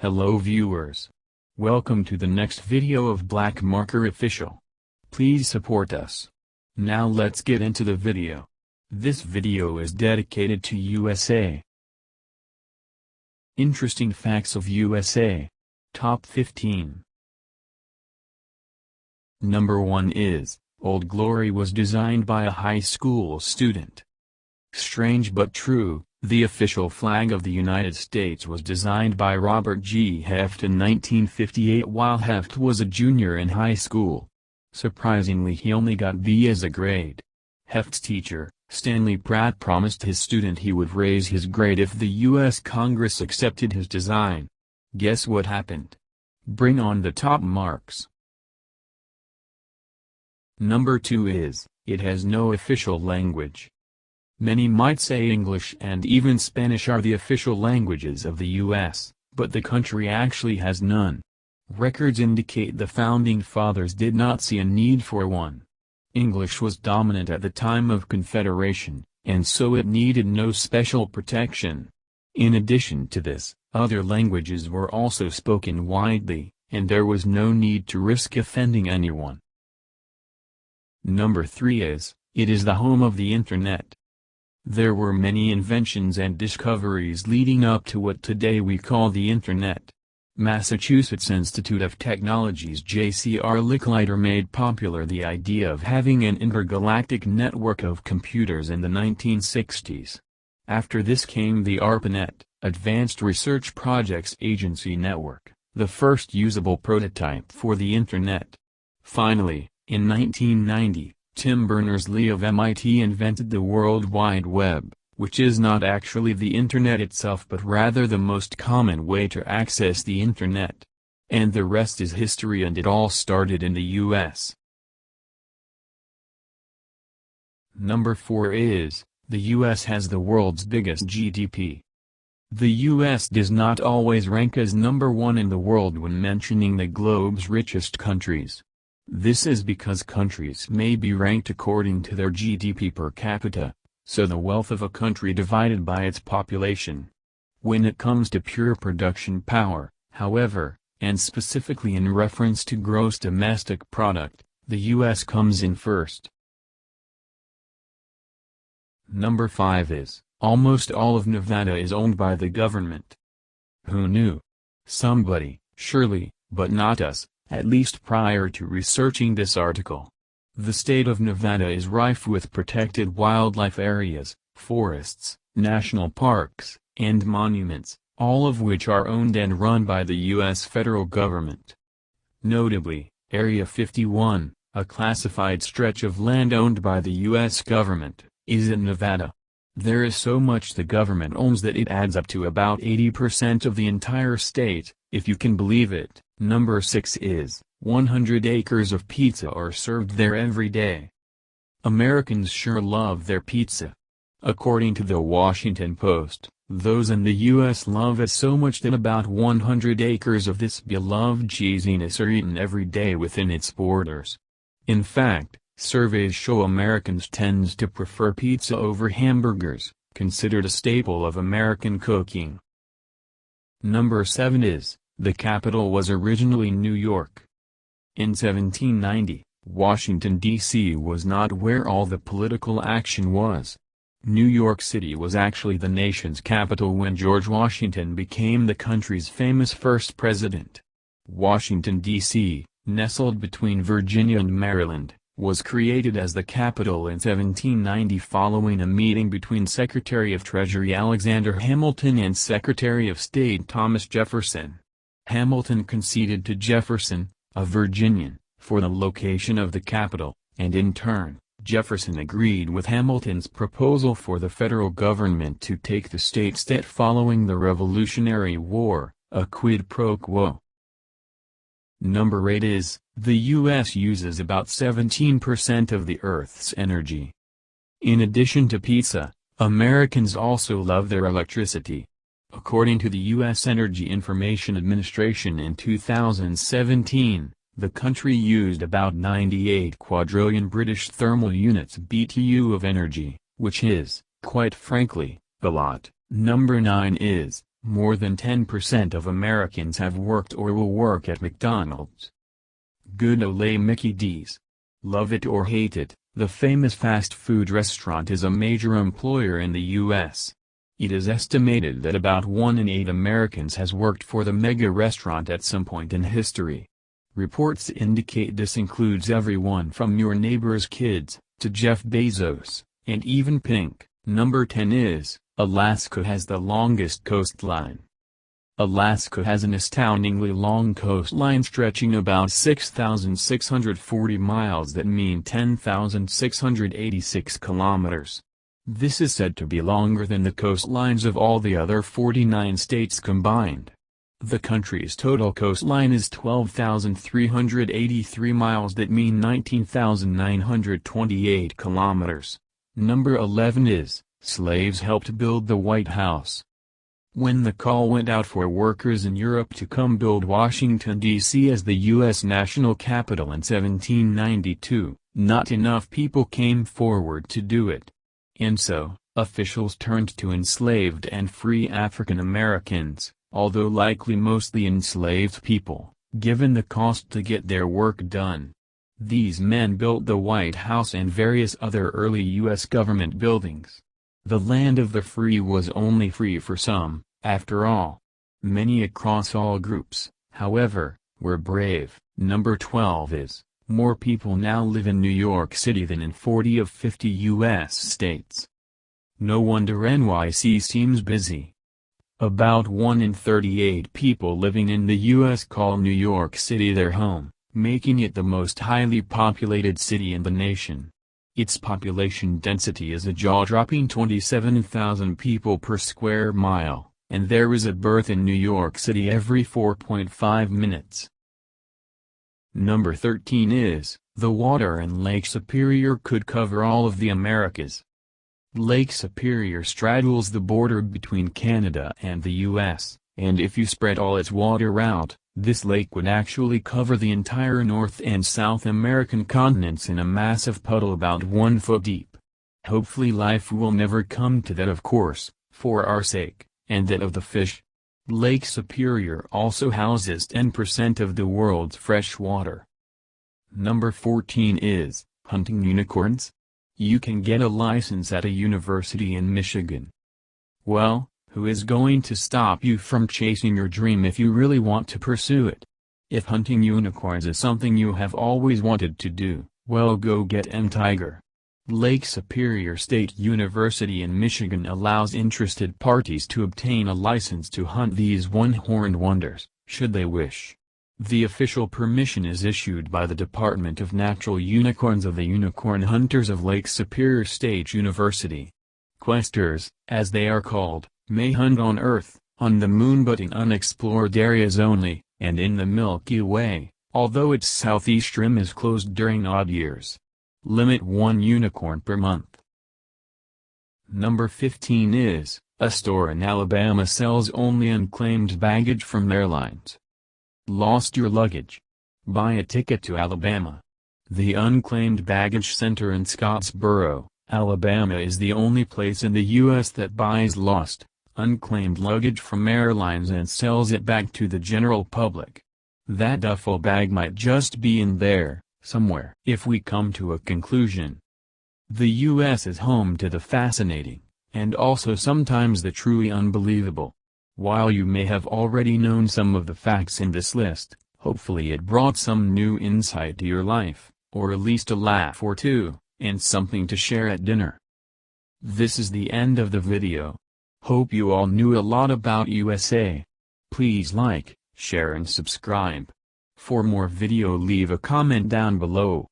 Hello viewers. Welcome to the next video of Black Marker Official. Please support us. Now let's get into the video. This video is dedicated to USA. Interesting facts of USA. Top 15. Number 1 is, Old Glory was designed by a high school student. Strange but true, the official flag of the United States was designed by Robert G. Heft in 1958 while Heft was a junior in high school. Surprisingly, he only got B as a grade. Heft's teacher, Stanley Pratt, promised his student he would raise his grade if the U.S. Congress accepted his design. Guess what happened? Bring on the top marks. Number 2 is, it has no official language. Many might say English and even Spanish are the official languages of the U.S., but the country actually has none. Records indicate the Founding Fathers did not see a need for one. English was dominant at the time of Confederation, and so it needed no special protection. In addition to this, other languages were also spoken widely, and there was no need to risk offending anyone. Number 3 is, it is the home of the Internet. There were many inventions and discoveries leading up to what today we call the Internet. Massachusetts Institute of Technology's J.C.R. Licklider made popular the idea of having an intergalactic network of computers in the 1960s. After this came the ARPANET, Advanced Research Projects Agency Network, the first usable prototype for the Internet. Finally, in 1990, Tim Berners-Lee of MIT invented the World Wide Web, which is not actually the Internet itself but rather the most common way to access the Internet. And the rest is history, and it all started in the US. Number 4 is, the US has the world's biggest GDP. The US does not always rank as number 1 in the world when mentioning the globe's richest countries. This is because countries may be ranked according to their GDP per capita, so the wealth of a country divided by its population. When it comes to pure production power, however, and specifically in reference to gross domestic product, the U.S. comes in first. Number 5 is, almost all of Nevada is owned by the government. Who knew? Somebody, surely, but not us. At least prior to researching this article. The state of Nevada is rife with protected wildlife areas, forests, national parks, and monuments, all of which are owned and run by the U.S. federal government. Notably, Area 51, a classified stretch of land owned by the U.S. government, is in Nevada. There is so much the government owns that it adds up to about 80% of the entire state, if you can believe it. Number 6 is, 100 acres of pizza are served there every day. Americans sure love their pizza. According to the Washington Post, those in the U.S. love it so much that about 100 acres of this beloved cheesiness are eaten every day within its borders. In fact, surveys show Americans tend to prefer pizza over hamburgers, considered a staple of American cooking. Number 7 is, the capital was originally New York. In 1790, Washington, D.C. was not where all the political action was. New York City was actually the nation's capital when George Washington became the country's famous first president. Washington, D.C., nestled between Virginia and Maryland, was created as the capital in 1790 following a meeting between Secretary of Treasury Alexander Hamilton and Secretary of State Thomas Jefferson. Hamilton conceded to Jefferson, a Virginian, for the location of the capital, and in turn, Jefferson agreed with Hamilton's proposal for the federal government to take the state's debt following the Revolutionary War, a quid pro quo. Number 8 is, the U.S. uses about 17% of the Earth's energy. In addition to pizza, Americans also love their electricity. According to the U.S. Energy Information Administration in 2017, the country used about 98 quadrillion British thermal units (BTU) of energy, which is, quite frankly, a lot. Number 9 is, More than 10% of Americans have worked or will work at McDonald's. Good ole Mickey D's. Love it or hate it, the famous fast food restaurant is a major employer in the U.S. It is estimated that about 1 in 8 Americans has worked for the mega restaurant at some point in history. Reports indicate this includes everyone from your neighbor's kids, to Jeff Bezos, and even Pink. Number 10 is, Alaska has the longest coastline. Alaska has an astoundingly long coastline stretching about 6,640 miles that mean 10,686 kilometers. This is said to be longer than the coastlines of all the other 49 states combined. The country's total coastline is 12,383 miles that mean 19,928 kilometers. Number 11 is, slaves helped build the White House. When the call went out for workers in Europe to come build Washington, D.C. as the U.S. national capital in 1792, not enough people came forward to do it. And so, officials turned to enslaved and free African Americans, although likely mostly enslaved people, given the cost to get their work done. These men built the White House and various other early U.S. government buildings. The land of the free was only free for some, after all. Many across all groups, however, were brave. Number 12 is, more people now live in New York City than in 40 of 50 U.S. states. No wonder NYC seems busy. About 1 in 38 people living in the U.S. call New York City their home, making it the most highly populated city in the nation. Its population density is a jaw-dropping 27,000 people per square mile, and there is a birth in New York City every 4.5 minutes. Number 13 is, the water in Lake Superior could cover all of the Americas. Lake Superior straddles the border between Canada and the U.S., and if you spread all its water out, this lake would actually cover the entire North and South American continents in a massive puddle about 1 foot deep. Hopefully life will never come to that, of course, for our sake, and that of the fish. Lake Superior also houses 10% of the world's fresh water. Number 14 is, hunting unicorns? You can get a license at a university in Michigan. Well, who is going to stop you from chasing your dream if you really want to pursue it? If hunting unicorns is something you have always wanted to do, well, go get Tiger. Lake Superior State University in Michigan allows interested parties to obtain a license to hunt these one-horned wonders, should they wish. The official permission is issued by the Department of Natural Unicorns of the Unicorn Hunters of Lake Superior State University. Questers, as they are called, may hunt on Earth, on the Moon but in unexplored areas only, and in the Milky Way, although its southeast rim is closed during odd years. Limit 1 unicorn per month. Number 15 is, a store in Alabama sells only unclaimed baggage from airlines. Lost your luggage? Buy a ticket to Alabama. The Unclaimed Baggage Center in Scottsboro, Alabama is the only place in the U.S. that buys lost, unclaimed luggage from airlines and sells it back to the general public. That duffel bag might just be in there, somewhere. If we come to a conclusion, the U.S. is home to the fascinating, and also sometimes the truly unbelievable. While you may have already known some of the facts in this list, hopefully it brought some new insight to your life, or at least a laugh or two, and something to share at dinner. This is the end of the video. Hope you all knew a lot about USA. Please like, share and subscribe. For more video leave a comment down below.